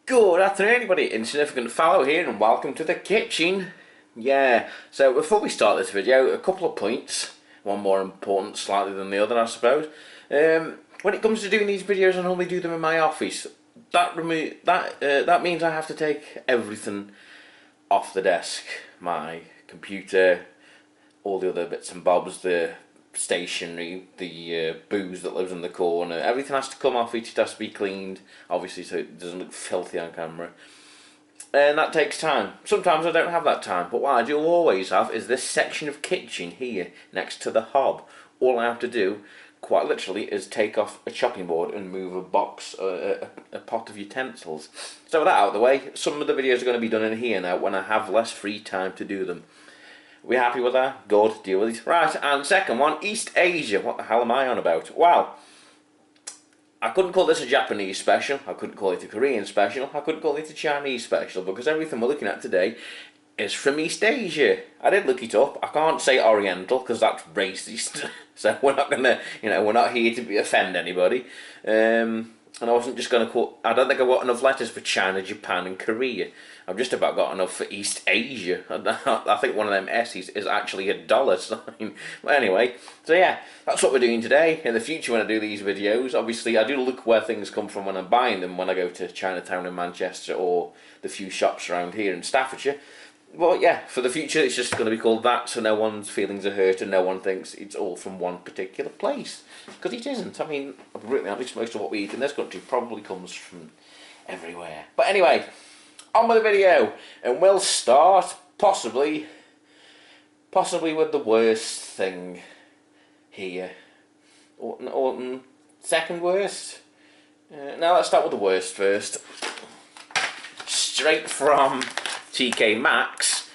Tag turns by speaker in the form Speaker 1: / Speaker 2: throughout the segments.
Speaker 1: Good afternoon everybody, Insignificant Fellow here and welcome to the kitchen. Yeah, so before we start this video, a couple of points, one more important slightly than the other I suppose. When it comes to doing these videos I normally do them in my office. That means I have to take everything off the desk. My computer, all the other bits and bobs, the stationery, the booze that lives in the corner, everything has to come off it, it has to be cleaned, obviously, so it doesn't look filthy on camera. And that takes time. Sometimes I don't have that time, but what I do always have is this section of kitchen here, next to the hob. All I have to do, quite literally, is take off a chopping board and move a box, a pot of utensils. So with that out of the way, some of the videos are going to be done in here now when I have less free time to do them. We happy with that? Good, deal with it. Right, and second one, East Asia. What the hell am I on about? Well, I couldn't call this a Japanese special, I couldn't call it a Korean special, I couldn't call it a Chinese special, because everything we're looking at today is from East Asia. I did look it up. I can't say Oriental, because that's racist. So we're not gonna, we're not here to offend anybody. And I wasn't just going to call... I don't think I've got enough letters for China, Japan and Korea. I've just about got enough for East Asia. I think one of them S's is actually a dollar sign. But anyway, so yeah, that's what we're doing today. In the future when I do these videos, obviously I do look where things come from when I'm buying them, when I go to Chinatown in Manchester or the few shops around here in Staffordshire. Well, yeah, for the future it's just going to be called that, so no one's feelings are hurt and no one thinks it's all from one particular place. Because it isn't. I mean, I'll be really honest, most of what we eat in this country probably comes from everywhere. But anyway, on with the video, and we'll start possibly with the worst thing here. Or second worst? Now let's start with the worst first. Straight from TKmaxx.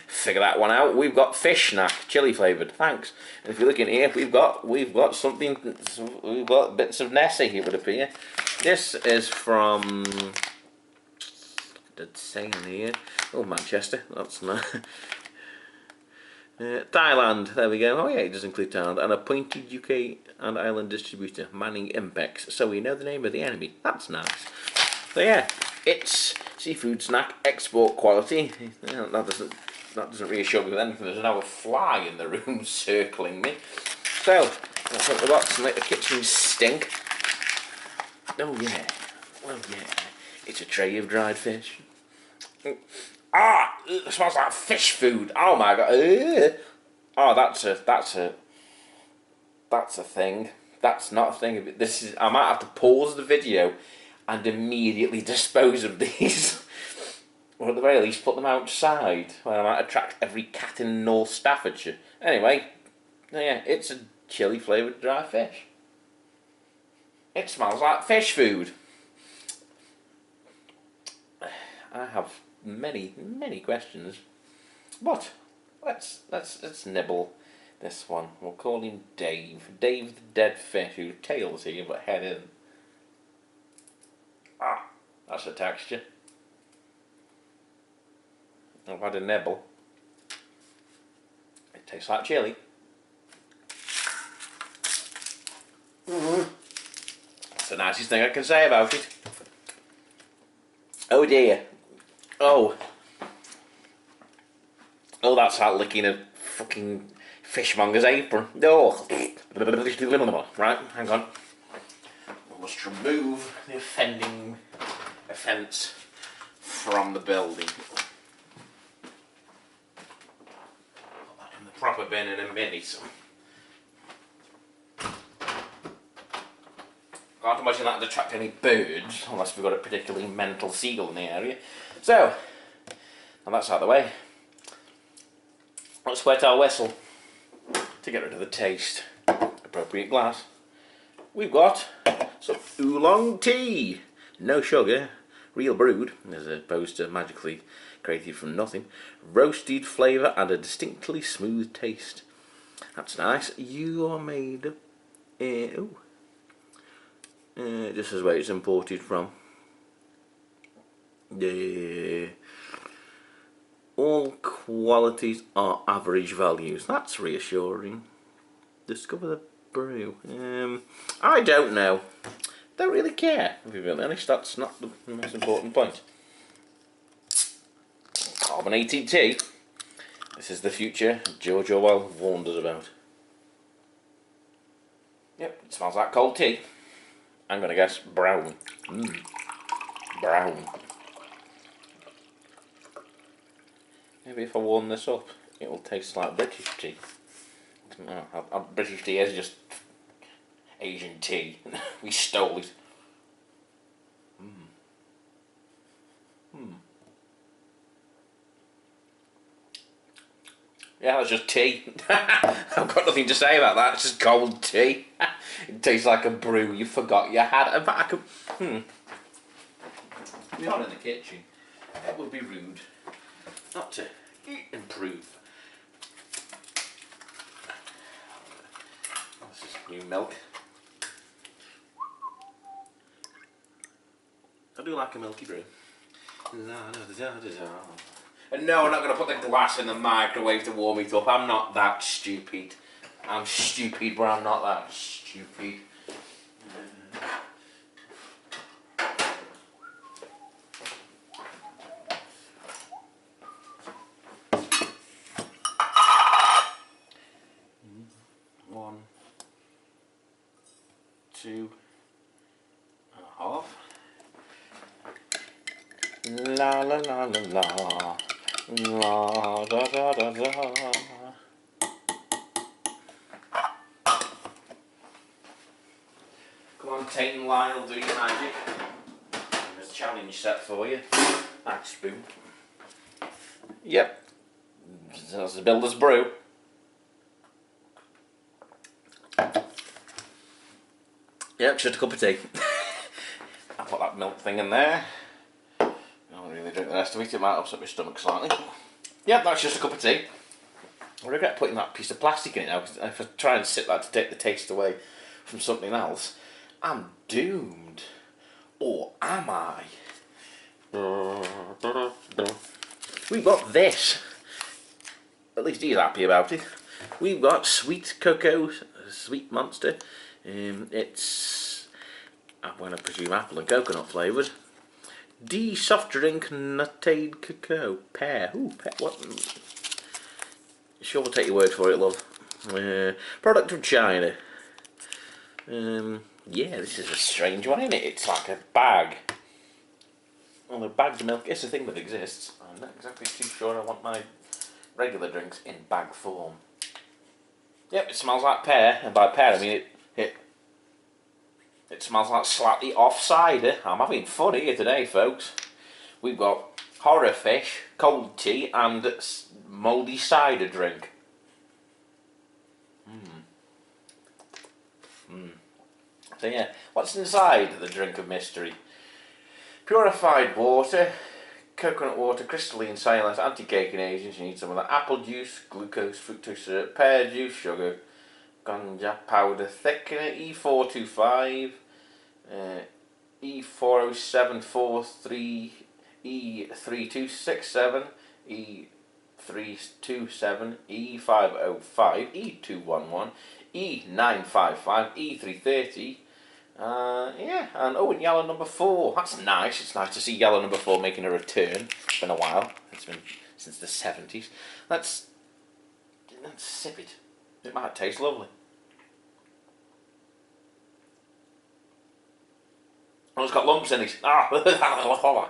Speaker 1: Figure that one out. We've got fish snack, chili flavoured. Thanks. And if you look in here, we've got something. We've got bits of Nessie. It would appear. This is from. Did it say in here? Oh, Manchester. That's not. Thailand. There we go. Oh yeah, it does include Thailand. And appointed UK and Ireland distributor, Manning Impex. So we know the name of the enemy. That's nice. So yeah, it's seafood snack, export quality. That doesn't reassure me with anything. There's now a fly in the room circling me. So, let's open the box and let the kitchen stink. Oh yeah, well yeah, it's a tray of dried fish. Ah, it smells like fish food. Oh my god. Oh, that's a thing. That's not a thing. This is. I might have to pause the video and immediately dispose of these. Or at the very least put them outside, where I might attract every cat in North Staffordshire. Anyway, yeah, it's a chili flavoured dry fish. It smells like fish food. I have many questions, but let's nibble this one. We'll call him Dave. Dave the dead fish, whose tail's here but head in. Ah, that's a texture. I've had a nibble. It tastes like chilli. That's the nicest thing I can say about it. Oh dear. Oh, that's like licking a fucking fishmonger's apron. Oh. Right, hang on. I must remove the offence from the building. Proper bin in a minute. Can't imagine that would attract any birds unless we've got a particularly mental seagull in the area. So, and that's out of the way. Let's wet our whistle to get rid of the taste. Appropriate glass. We've got some oolong tea. No sugar, real brewed, as opposed to magically created from nothing. Roasted flavour and a distinctly smooth taste. That's nice. You are made this is where it's imported from. All qualities are average values. That's reassuring. Discover the brew. I don't know. don't really care, to be really honest. That's not the most important point. Carbonated tea. This is the future George Orwell warned us about. Yep, it smells like cold tea. I'm going to guess brown. Brown. Maybe if I warm this up, it will taste like British tea. British tea is just Asian tea. We stole it. Yeah, that's just tea. I've got nothing to say about that. It's just cold tea. It tastes like a brew you forgot you had. In fact, We're not in the kitchen. It would be rude not to improve. This is new milk. I do like a milky brew. And no, I'm not going to put the glass in the microwave to warm it up. I'm not that stupid. I'm stupid, but I'm not that stupid. One, 2 and a half. La la la la la. La da da da da. Come on, Tate and Lionel, do your magic. There's a challenge set for you. Axe spoon. Yep. That's the builder's brew. Yep, just a cup of tea. I'll put that milk thing in there. I don't really drink the rest of it, it might upset my stomach slightly. Yep, that's just a cup of tea. I regret putting that piece of plastic in it now, because if I try and sip that to take the taste away from something else, I'm doomed. Or am I? We've got this. At least he's happy about it. We've got sweet cocoa, sweet monster. It's, I'm going to presume apple and coconut flavoured. D soft drink nutted cacao pear. Ooh, pear. What? Sure, we'll take your word for it, love. Product from China. Yeah, this is a strange one, isn't it? It's like a bag. Well, a bagged milk is a thing that exists. I'm not exactly too sure I want my regular drinks in bag form. Yep, it smells like pear, and by pear I mean it smells like slightly off cider. I'm having fun here today, folks. We've got horror fish, cold tea, and mouldy cider drink. So yeah, what's inside the drink of mystery? Purified water, coconut water, crystalline cyanide, anti-caking agents. You need some of that. Apple juice, glucose, fructose syrup, pear juice, sugar, ganja powder thickener, E425, E40743, E3267, E327, E505, E211, E955, E330. Yeah, and oh, and yellow number 4. That's nice. It's nice to see yellow number 4 making a return. It's been a while. It's been since the 70s. Let's sip it. It might taste lovely. Oh, it's got lumps in it. Ah. I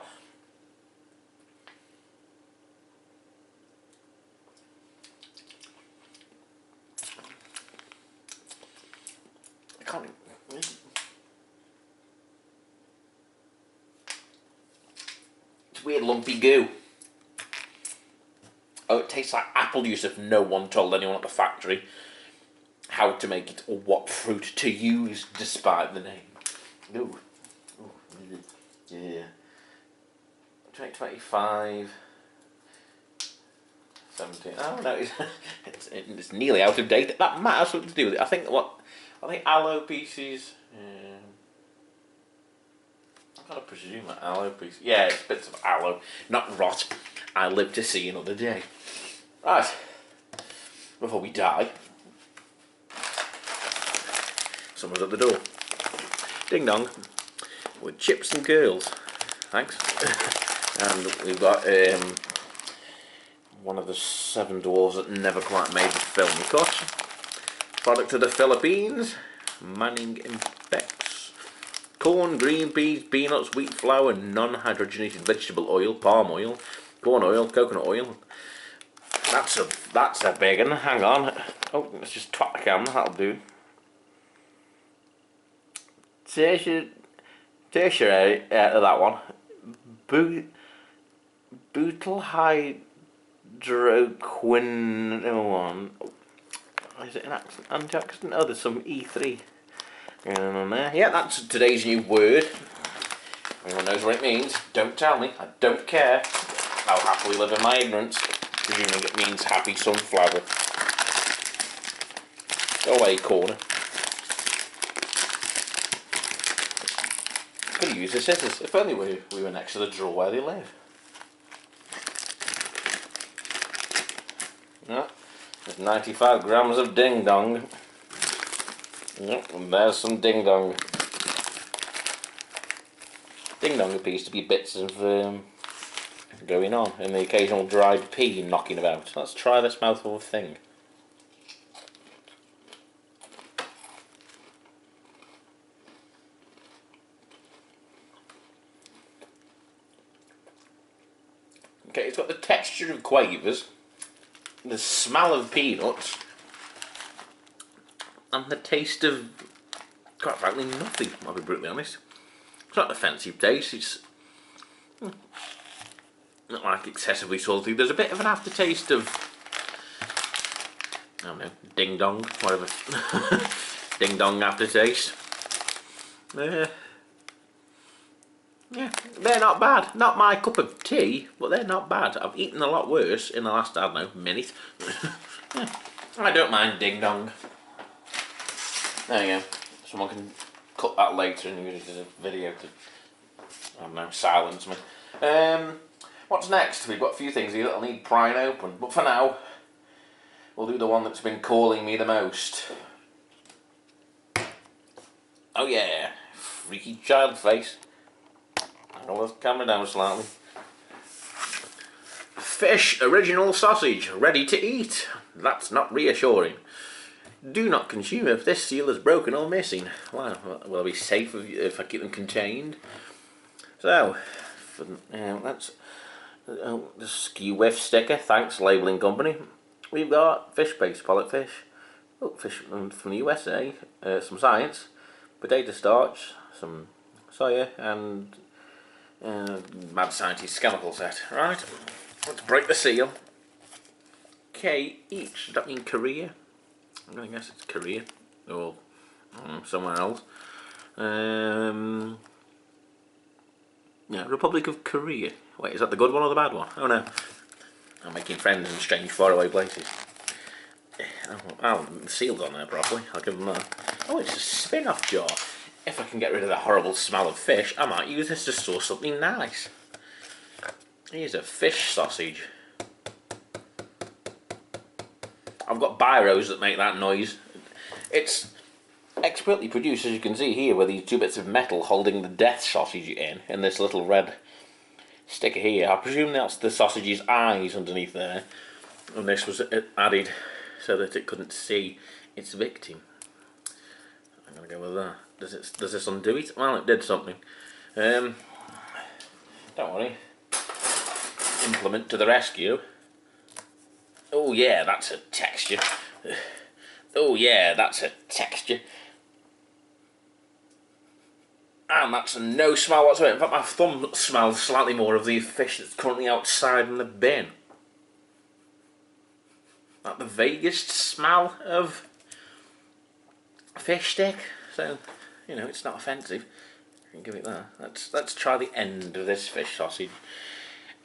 Speaker 1: can't. It's weird lumpy goo. Oh, it tastes like apple juice if no one told anyone at the factory how to make it or what fruit to use despite the name. Ooh. Ooh. Yeah. 2025. 17. Oh no, it's nearly out of date. That might have something to do with it. I think aloe pieces. I've got to presume that aloe piece. Yeah, it's bits of aloe, not rot. I live to see another day. Right. Before we die. Someone's at the door. Ding dong. with chips and curls. Thanks. And we've got one of the 7 dwarves that never quite made the film cut. Product of the Philippines. Manning Infects. Corn, green peas, peanuts, wheat flour, non-hydrogenated vegetable oil, palm oil, corn oil, coconut oil. That's a big one. Hang on. Oh, let's just twat the camera. That'll do. Tertiary, that one. Butyl hydroquinone. Is it an antioxidant? Oh, there's some E3 going on there. Yeah, that's today's new word. Everyone knows what it means. Don't tell me. I don't care. I'll happily live in my ignorance, presuming it means happy sunflower. Go away, corner. Could have used the scissors. If only we were next to the drawer where they live. Yeah, there's 95 grams of ding dong. Yep, and there's some ding dong. Ding dong appears to be bits of going on, and the occasional dried pea knocking about. Let's try this mouthful of thing. Okay, it's got the texture of quavers, the smell of peanuts, and the taste of, quite frankly, nothing, I'll be brutally honest. It's not an offensive taste, it's not like excessively salty. There's a bit of an aftertaste of, I don't know, ding dong, whatever. Ding dong aftertaste. Yeah, they're not bad. Not my cup of tea, but they're not bad. I've eaten a lot worse in the last, I don't know, minute. Yeah, I don't mind ding dong. There you go. Someone can cut that later and use it as a video to, I don't know, silence me. What's next? We've got a few things here that'll need prying open, but for now, we'll do the one that's been calling me the most. Oh yeah, freaky child face. I'll the camera down slightly. Fish original sausage, ready to eat. That's not reassuring. Do not consume if this seal is broken or missing. Well, will I be safe if I keep them contained? So, that's the ski whiff sticker. Thanks, labelling company. We've got fish-based pollock fish. Oh, fish from the USA. Some science, potato starch, some soya, and mad scientist chemical set. Right, let's break the seal. K each. Does that mean Korea? I'm gonna guess it's Korea or somewhere else. Yeah, Republic of Korea. Wait, is that the good one or the bad one? Oh no, I'm making friends in strange, faraway places. Oh, the seal's on there properly. I'll give them that. Oh, it's a spin-off jar. If I can get rid of the horrible smell of fish, I might use this to store something nice. Here's a fish sausage. I've got biros that make that noise. It's expertly produced, as you can see here, with these 2 bits of metal holding the death sausage in, and this little red sticker here. I presume that's the sausage's eyes underneath there, and this was added so that it couldn't see its victim. I'm gonna go with that. Does this undo it? Well, it did something. Don't worry. Implement to the rescue. Oh yeah, that's a texture. Oh yeah, that's a texture. And that's no smell whatsoever. In fact, my thumb smells slightly more of the fish that's currently outside in the bin. Like the vaguest smell of fish stick. So, you know, it's not offensive. I can give it that. Let's try the end of this fish sausage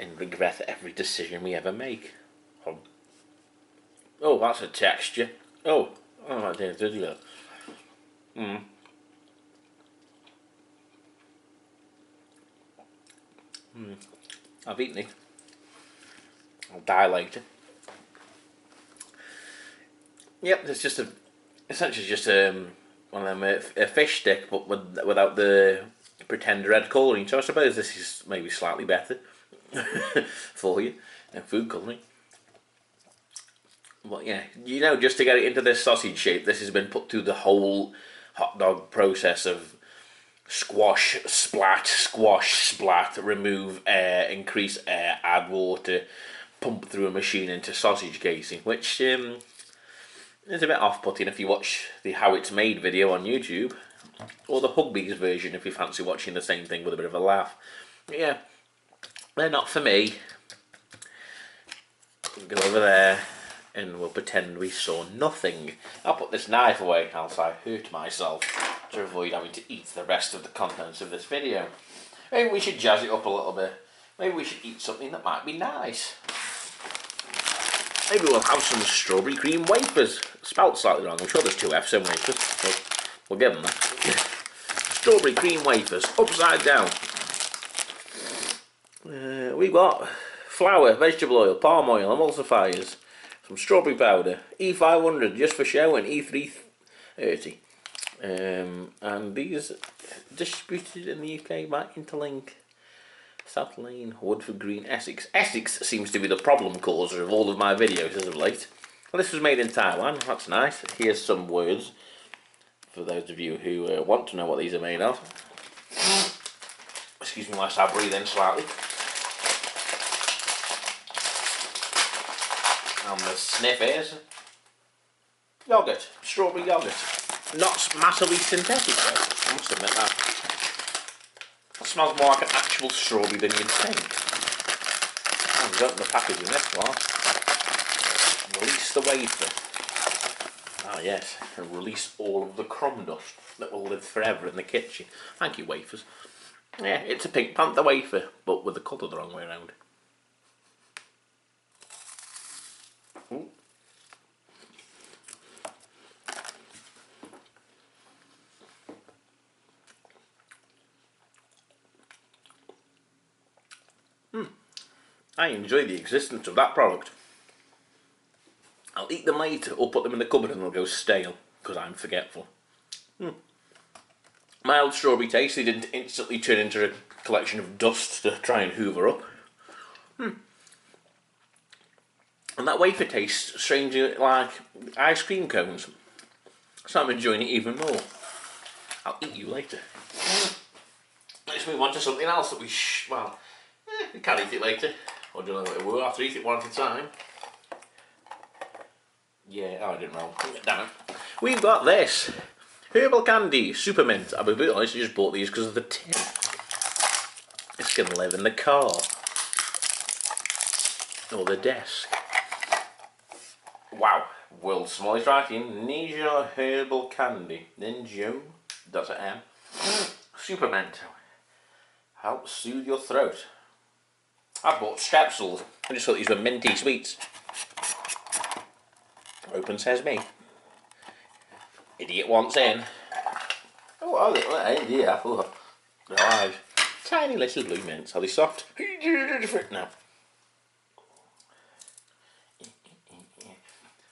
Speaker 1: and regret every decision we ever make. Oh, that's a texture. Oh, I did that. I've eaten it. I'll die later. Yep, it's just essentially just one of them a fish stick, but without the pretend red colouring. So I suppose this is maybe slightly better for you than food colouring. But yeah, you know, just to get it into this sausage shape, this has been put through the whole hot dog process of squash, splat, remove air, increase air, add water, pump through a machine into sausage casing, which is a bit off-putting if you watch the how it's made video on YouTube, or the Hugbees version if you fancy watching the same thing with a bit of a laugh. But yeah, they're not for me. Go over there and we'll pretend we saw nothing. I'll put this knife away else I hurt myself to avoid having to eat the rest of the contents of this video. Maybe we should jazz it up a little bit. Maybe we should eat something that might be nice. Maybe we'll have some strawberry cream wafers. Spelt slightly wrong, I'm sure there's 2 F's in wafers. But we'll give them that. Strawberry cream wafers, upside down. We've got flour, vegetable oil, palm oil, emulsifiers, some strawberry powder, E500 just for show, and E330. And these distributed in the UK by Interlink, South Lane, Woodford Green, Essex. Essex seems to be the problem causer of all of my videos as of late. Well, this was made in Taiwan, that's nice. Here's some words for those of you who want to know what these are made of. Excuse me whilst I breathe in slightly. And the sniff is yoghurt, strawberry yoghurt. Not massively synthetic though, I must admit that. It smells more like an actual strawberry than you'd think. I've opened the packaging this one. Release the wafer. Ah yes, and release all of the crumb dust that will live forever in the kitchen. Thank you, wafers. Yeah, it's a Pink Panther wafer, but with the colour the wrong way around. Ooh. I enjoy the existence of that product. I'll eat them later or put them in the cupboard and they'll go stale because I'm forgetful. Mild strawberry taste, they didn't instantly turn into a collection of dust to try and hoover up. And that wafer tastes strangely like ice cream cones, so I'm enjoying it even more. I'll eat you later. Let's move on to something else that we can eat it later. Or do you know what we'll have to eat it one at a time? Yeah, oh, I didn't roll. Damn it. We've got this. Herbal candy, super mint. I'll be a bit honest, I just bought these because of the tin. It's going to live in the car. Or the desk. Wow. World's smallest writing. Ninja herbal candy. Ninja. That's an M. Super mint. Helps soothe your throat. I bought strepsils. I just thought these were minty sweets. Open says me. Idiot wants in. Oh, yeah. Oh, alive. Tiny little blue mints. Are they soft? No.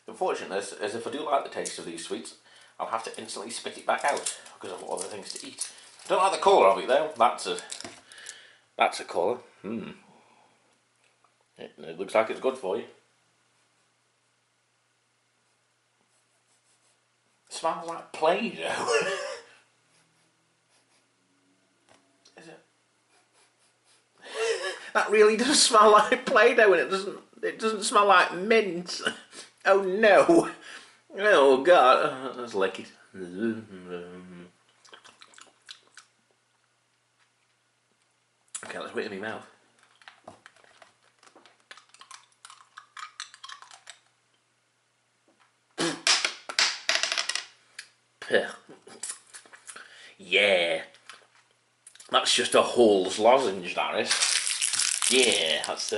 Speaker 1: Unfortunately, as if I do like the taste of these sweets, I'll have to instantly spit it back out because I've got other things to eat. I don't like the colour of it though. That's a colour. It looks like it's good for you. It smells like Play-Doh. Is it? That really does smell like Play-Doh, and it doesn't smell like mint. Oh no. Oh god. Let's lick it. Okay, let's wait in my mouth. Yeah, that's just a Hall's lozenge, that is. Yeah, that's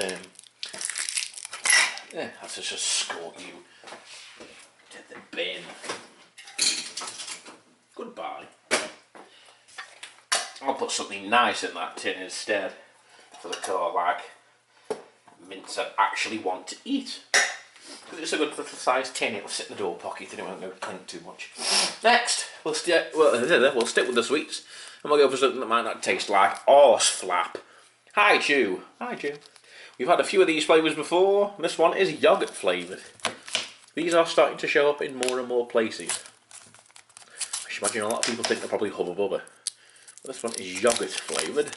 Speaker 1: just escort you to the bin. Goodbye. I'll put something nice in that tin instead for the car, like mints I actually want to eat. because it's a good little size tin, it'll sit in the door pocket and it won't go clink too much. Next, we'll stick with the sweets, and we'll go for something that might not taste like horse flap. Hi Chew. Hi Chew. We've had a few of these flavours before. This one is yoghurt flavoured. These are starting to show up in more and more places. I should imagine a lot of people think they're probably Hubba Bubba. But this one is yoghurt flavoured.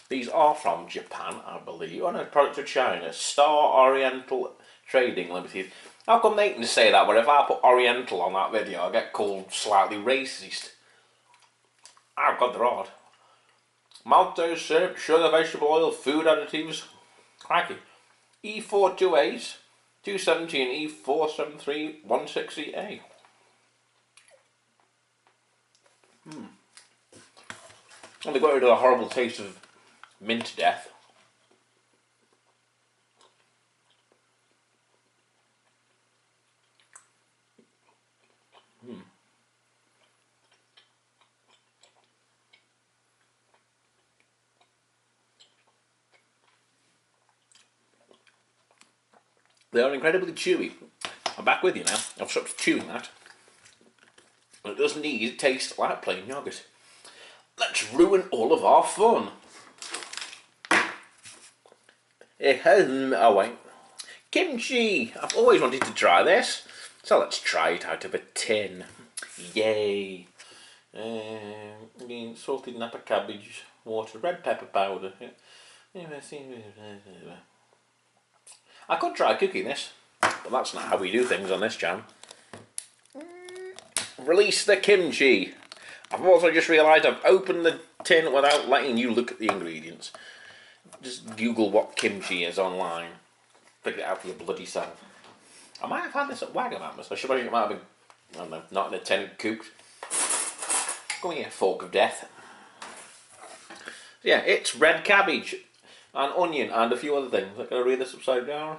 Speaker 1: These are from Japan, I believe. Oh no, product of China. Star Oriental Trading Limited. How come they can say that, but if I put Oriental on that video, I get called slightly racist? Oh god, they're odd. Maltose syrup, sugar, vegetable oil, food additives. Crikey. E428, 217, E473, 160A. And they got rid of the horrible taste of mint death. They are incredibly chewy. I'm back with you now. I've stopped chewing that. But it does need taste like plain yoghurt. Let's ruin all of our fun. Oh wait. Kimchi! I've always wanted to try this. So let's try it out of a tin. Yay! Salted Napa cabbage, water, red pepper powder. I could try cooking this, but that's not how we do things on this channel. Release the kimchi. I've also just realised I've opened the tin without letting you look at the ingredients. Just Google what kimchi is online. Figure it out for your bloody self. I might have had this at Wagamama's. I should imagine it might have been, I don't know, not in a tin cooked. Go here, fork of death. Yeah, it's red cabbage and onion and a few other things. I'm going to read this upside down.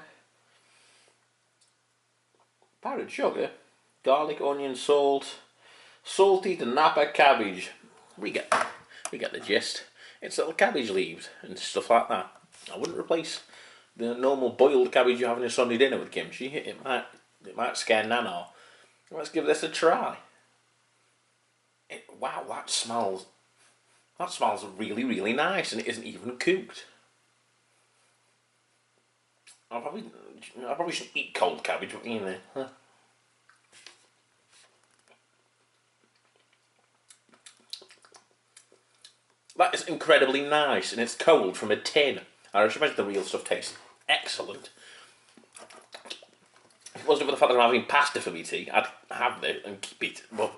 Speaker 1: Powdered sugar, garlic, onion, salt, salted Napa cabbage. We get the gist. It's little cabbage leaves and stuff like that. I wouldn't replace the normal boiled cabbage you have in a Sunday dinner with kimchi. It might scare Nana. Let's give this a try. Wow, that smells really, really nice, and it isn't even cooked. I probably shouldn't eat cold cabbage, but you know. Huh. That is incredibly nice, and it's cold from a tin. I should imagine the real stuff tastes excellent. If it wasn't for the fact that I'm having pasta for me tea, I'd have it and keep it. But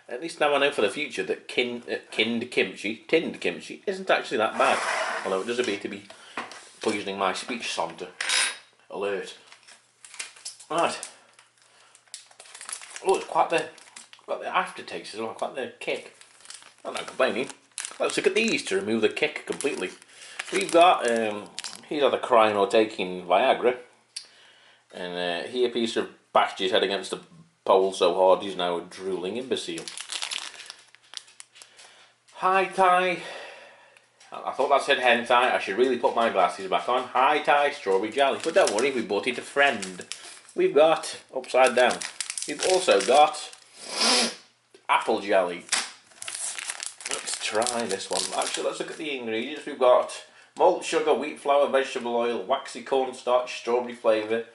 Speaker 1: at least now I know for the future that tinned kimchi isn't actually that bad. Although it does appear to be poisoning my speech center. Alert. Right. Oh, it's quite the aftertaste as well, quite the kick. I'm not complaining. Let's look at these to remove the kick completely. We've got, he's either crying or taking Viagra. And here a piece of bashed his head against the pole so hard he's now a drooling imbecile. Hi Thai. I thought that said hentai. I should really put my glasses back on. Hi Thai strawberry jelly. But don't worry, we bought it a friend. We've got, upside down, we've also got apple jelly. Let's try this one. Actually, let's look at the ingredients. We've got malt, sugar, wheat flour, vegetable oil, waxy cornstarch, strawberry flavour,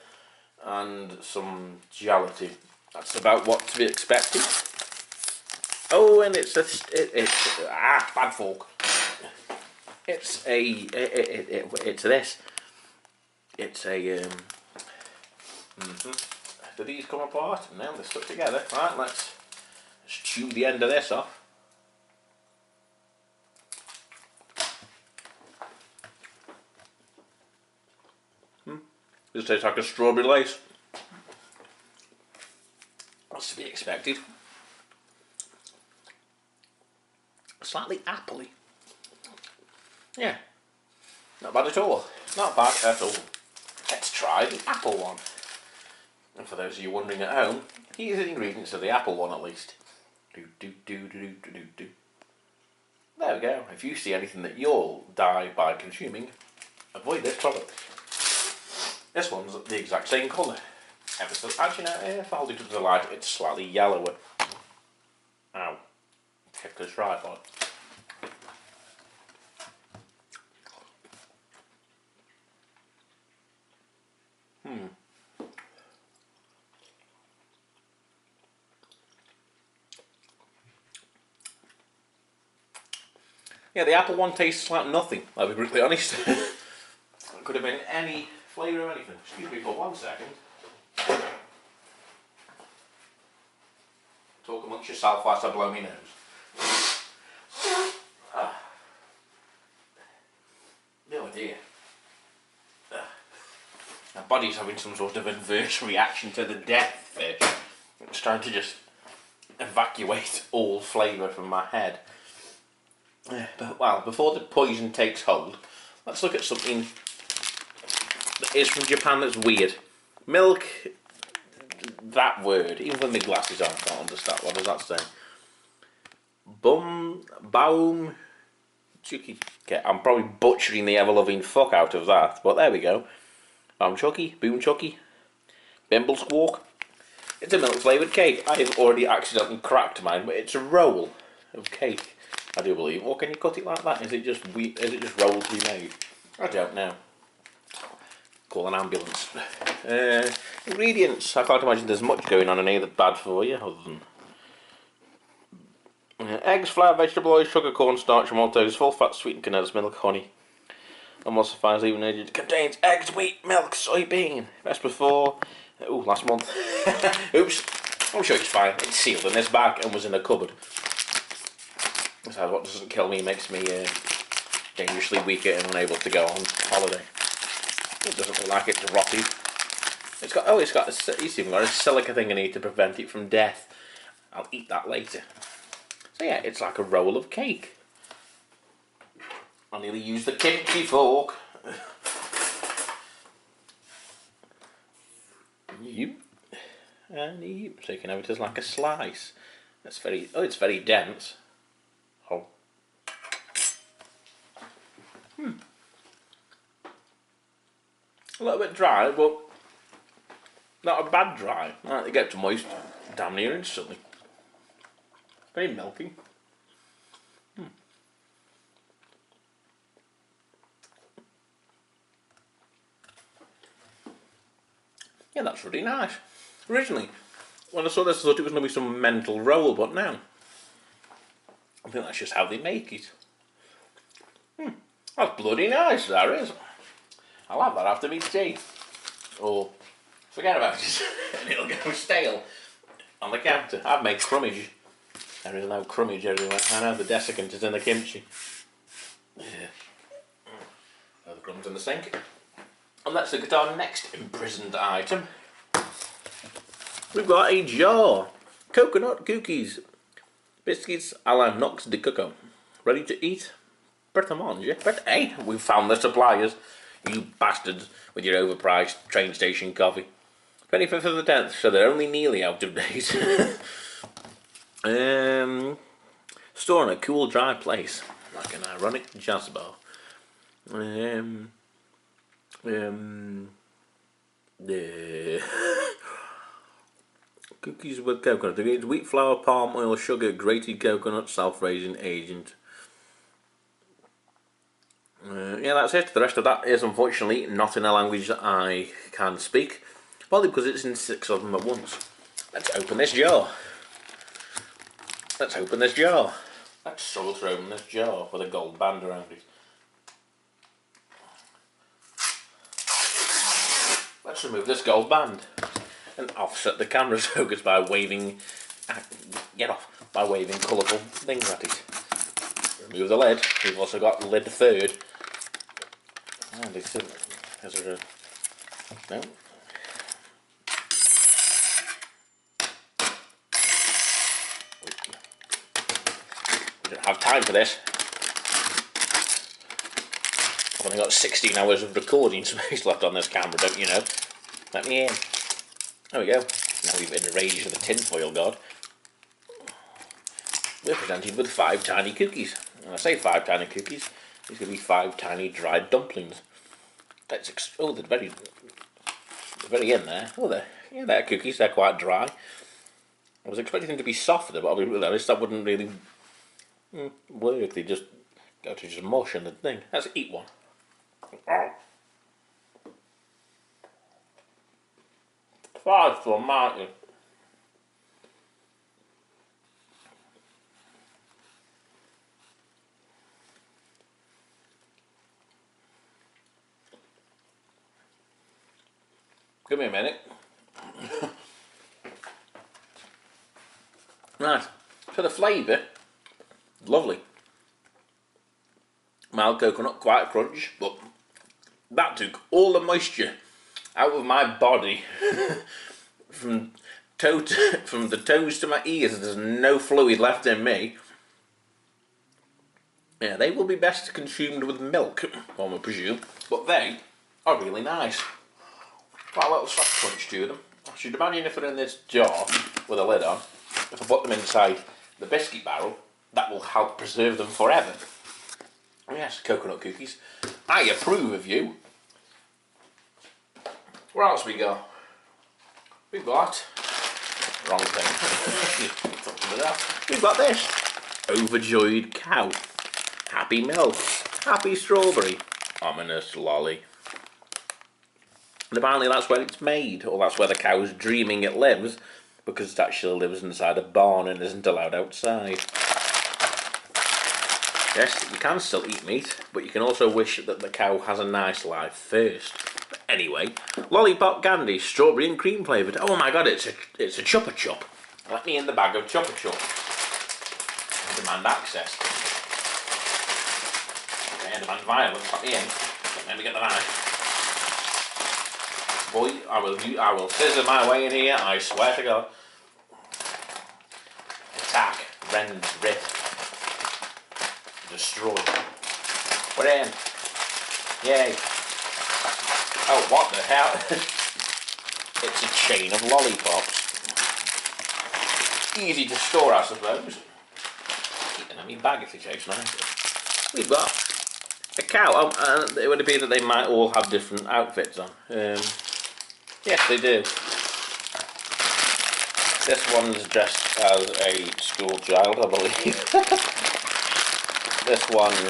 Speaker 1: and some gelatin. That's about what to be expected. Oh, and it's bad fork. It's this. It's a Do these come apart? No, they're stuck together. Right, let's chew the end of this off. This tastes like a strawberry lace. That's to be expected. Slightly appley. Yeah, not bad at all. Not bad at all. Let's try the apple one. And for those of you wondering at home, here's the ingredients of the apple one at least. There we go. If you see anything that you'll die by consuming, avoid this product. This one's the exact same colour. ever so. Actually, no, if I hold it to the light, it's slightly yellower. Ow. Check the tripod. Yeah, the apple one tastes like nothing, I'll be brutally honest. It could have been any flavour of anything. Excuse me for 1 second. Talk amongst yourself whilst I blow my nose. Oh dear. My body's having some sort of adverse reaction to the death fish. It's trying to just evacuate all flavour from my head. But, well, before the poison takes hold, let's look at something that is from Japan that's weird. Milk, that word, even when the glasses on, I can't understand. What does that say? Baum, Chucky. Okay, I'm probably butchering the ever-loving fuck out of that, but there we go. Baum Chucky, Boom Chucky, Bimble Squawk. It's a milk-flavoured cake. I have already accidentally cracked mine, but it's a roll of cake, I do believe. Or can you cut it like that? Is it just rolled to be made? I don't know. Call an ambulance. Ingredients. I can't imagine there's much going on in here that's bad for you, other than eggs, flour, vegetable oil, sugar, cornstarch, maltose, full fat, sweetened condensed milk, honey. Emulsifies even agent. Contains eggs, wheat, milk, soybean. Best before. Last month. Oops. I'm sure it's fine. It's sealed in this bag and was in a cupboard. Besides, what doesn't kill me makes me dangerously weaker and unable to go on holiday. It doesn't look like it's rotted. It's got even got a silica thing in here to prevent it from death. I'll eat that later. So yeah, it's like a roll of cake. I nearly used the kimchi fork. And so you can have it as like a slice. It's very dense. Oh. A little bit dry, but not a bad dry. It gets moist damn near instantly. Very milky. Yeah, that's really nice. Originally, when I saw this, I thought it was going to be some mental roll, but now I think that's just how they make it. That's bloody nice, that is. I'll have that after me tea. Or forget about it, and it'll go stale on the counter. I've made crummage. There is no crummage everywhere. I know the desiccant is in the kimchi. The crumbs in the sink. And let's look at our next imprisoned item. We've got a jar. Coconut cookies. Biscuits a la Nox de Coco. Ready to eat? Prêt à manger. But hey, we've found the suppliers. You bastards with your overpriced train station coffee. 25th of the 10th, so they're only nearly out of date. Store in a cool, dry place. Like an ironic jazz bar. Cookies with coconut. It wheat flour, palm oil, sugar, grated coconut, self-raising agent. Yeah, that's it. The rest of that is unfortunately not in a language that I can speak. Probably because it's in 6 of them at once. Let's open this jar. Let's struggle to open this jar with a gold band around it. Let's remove this gold band and offset the camera's focus by waving. By waving colourful things at it. Remove the lid. We've also got lid third. And is there a no? We don't have time for this. I've only got 16 hours of recording space left on this camera, don't you know? Let me in. There we go. Now we've enraged the tinfoil god. We're presented with 5 tiny cookies. When I say 5 tiny cookies, these going to be 5 tiny dried dumplings. They're very in there. Oh, they're Yeah, they're cookies, they're quite dry. I was expecting them to be softer, but I'll be really honest, that wouldn't really work. They just go to just mush and the thing. Let's eat one. Five for Martin. Give me a minute. Right, so the flavour, lovely. Mild coconut, quite a crunch, but that took all the moisture out of my body. from from the toes to my ears, there's no fluid left in me. Yeah, they will be best consumed with milk, one would presume, but they are really nice. Quite a little soft crunch to them. I should imagine if they're in this jar with a lid on, if I put them inside the biscuit barrel, that will help preserve them forever. Yes, coconut cookies. I approve of you. What else we got? We've got... wrong thing. We've got this. Overjoyed cow. Happy milk. Happy strawberry. Ominous lolly. And apparently that's where it's made, or that's where the cow's dreaming it lives, because it actually lives inside a barn and isn't allowed outside. Yes, you can still eat meat, but you can also wish that the cow has a nice life first. But anyway, lollipop candy, strawberry and cream flavoured. Oh my god, it's a Chupa Chup. Let me in the bag of Chupa Chup. I demand access. Okay, I demand violence. Let me in. Let me get the knife. Boy, I will scissor my way in here, I swear to God. Attack, rend, rip, destroy. We're in. Yay. Oh, what the hell? It's a chain of lollipops. Easy to store, I suppose. Keep them in my bag if they taste nice. We've got a cow. It would appear that they might all have different outfits on. Yes, they do. This one's dressed as a school child, I believe. This one's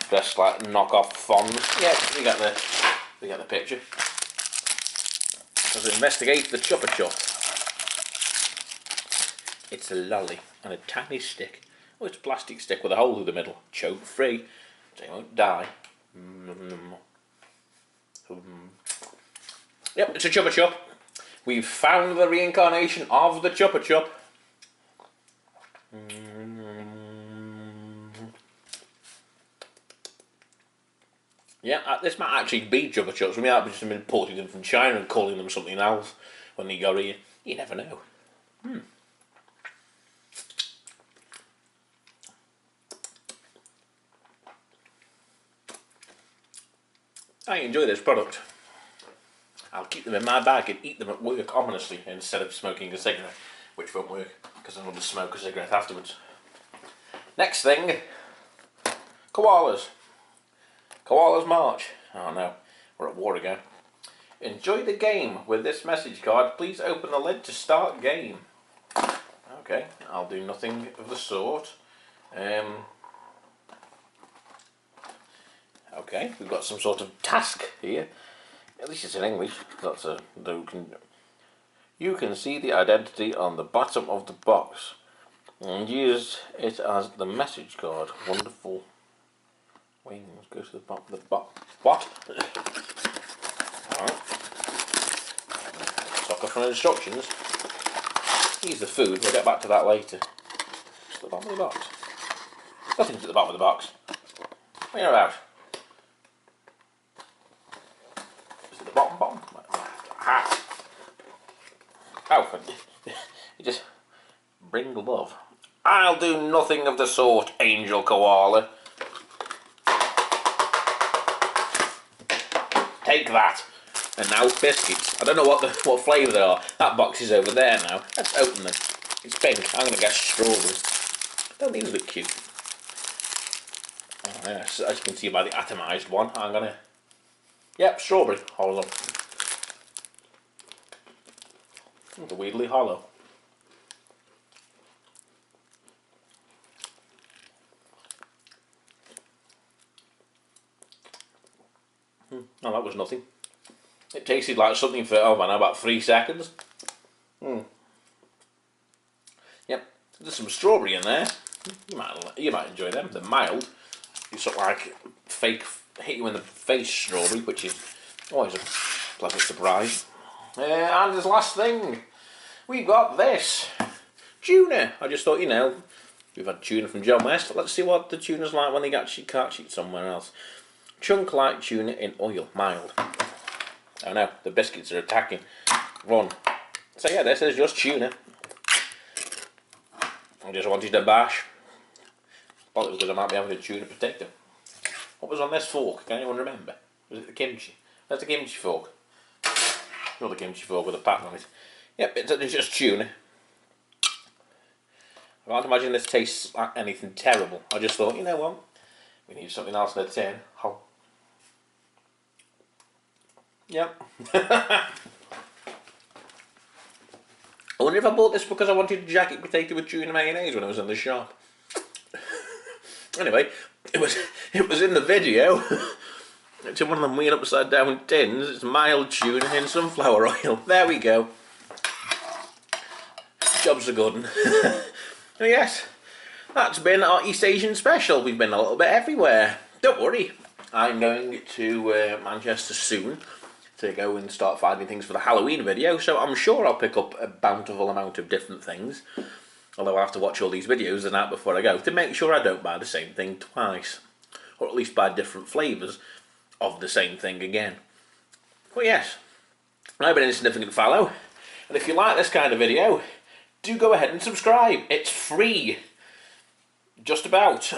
Speaker 1: dressed like knockoff Fonz. Yeah, we got the picture. Let's investigate the Chupa Chup. It's a lolly and a tiny stick. Oh, it's a plastic stick with a hole through the middle. Choke free, so you won't die. Yep, it's a Chupa Chup. We've found the reincarnation of the Chupa Chup. Yeah, this might actually be Chupa Chups. We might have just been importing them from China and calling them something else when they go here. You never know. I enjoy this product. I'll keep them in my bag and eat them at work ominously instead of smoking a cigarette, which won't work because I'm going to smoke a cigarette afterwards. Next thing, koalas. Koalas march. Oh no, we're at war again. Enjoy the game with this message card. Please open the lid to start game. Okay, I'll do nothing of the sort. Okay, we've got some sort of task here. At least it's in English. You can see the identity on the bottom of the box and use it as the message card. Wonderful. Wings. Go to the bottom of the box. What? Alright. Sucker from instructions. Here's the food. We'll get back to that later. Just the bottom of the box. Nothing's at the bottom of the box. What are you about? Bottom. Ah. Oh, you just bring love. I'll do nothing of the sort, Angel Koala. Take that. And now biscuits. I don't know what flavour they are. That box is over there now. Let's open them. It's pink. I'm going to guess strawberries. Don't these look cute? Oh, yes, as you can see by the atomised one, I'm going to Yep, strawberry. Hold on. The weirdly hollow. Oh, that was nothing. It tasted like something for, oh man, about 3 seconds. Yep, there's some strawberry in there. You might enjoy them. They're mild. It's sort of like fake hit you in the face strawberry, which is always a pleasant surprise. And as last thing, we've got this tuna. I just thought, you know, we've had tuna from John West. Let's see what the tuna's like when they actually catch it somewhere else. Chunk like tuna in oil, mild. Oh no, the biscuits are attacking. Run. So yeah, this is just tuna. I just wanted to bash. Thought it was because I might be having a tuna potato. What was on this fork? Can anyone remember? Was it the kimchi? That's the kimchi fork. Not the kimchi fork with a pattern on it. Yep, it's just tuna. I can't imagine this tastes like anything terrible. I just thought, you know what? We need something else in the tin. Oh. Yep. I wonder if I bought this because I wanted a jacket potato with tuna mayonnaise when I was in the shop. Anyway, it was in the video. It's in one of them weird upside down tins. It's mild tuna in sunflower oil. There we go. Job's a good one. So yes, that's been our East Asian special. We've been a little bit everywhere. Don't worry, I'm going to Manchester soon to go and start finding things for the Halloween video, so I'm sure I'll pick up a bountiful amount of different things. Although I have to watch all these videos and that before I go to make sure I don't buy the same thing twice. Or at least buy different flavours of the same thing again. But yes, I've been Insignificant Fallow, and if you like this kind of video, do go ahead and subscribe. It's free. Just about.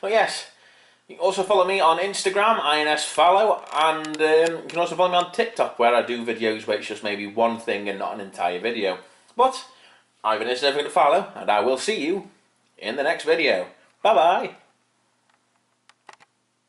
Speaker 1: Well yes, you can also follow me on Instagram, INSFallow, and you can also follow me on TikTok, where I do videos where it's just maybe one thing and not an entire video. But I've been Insignificant Fallow, and I will see you in the next video. Bye bye.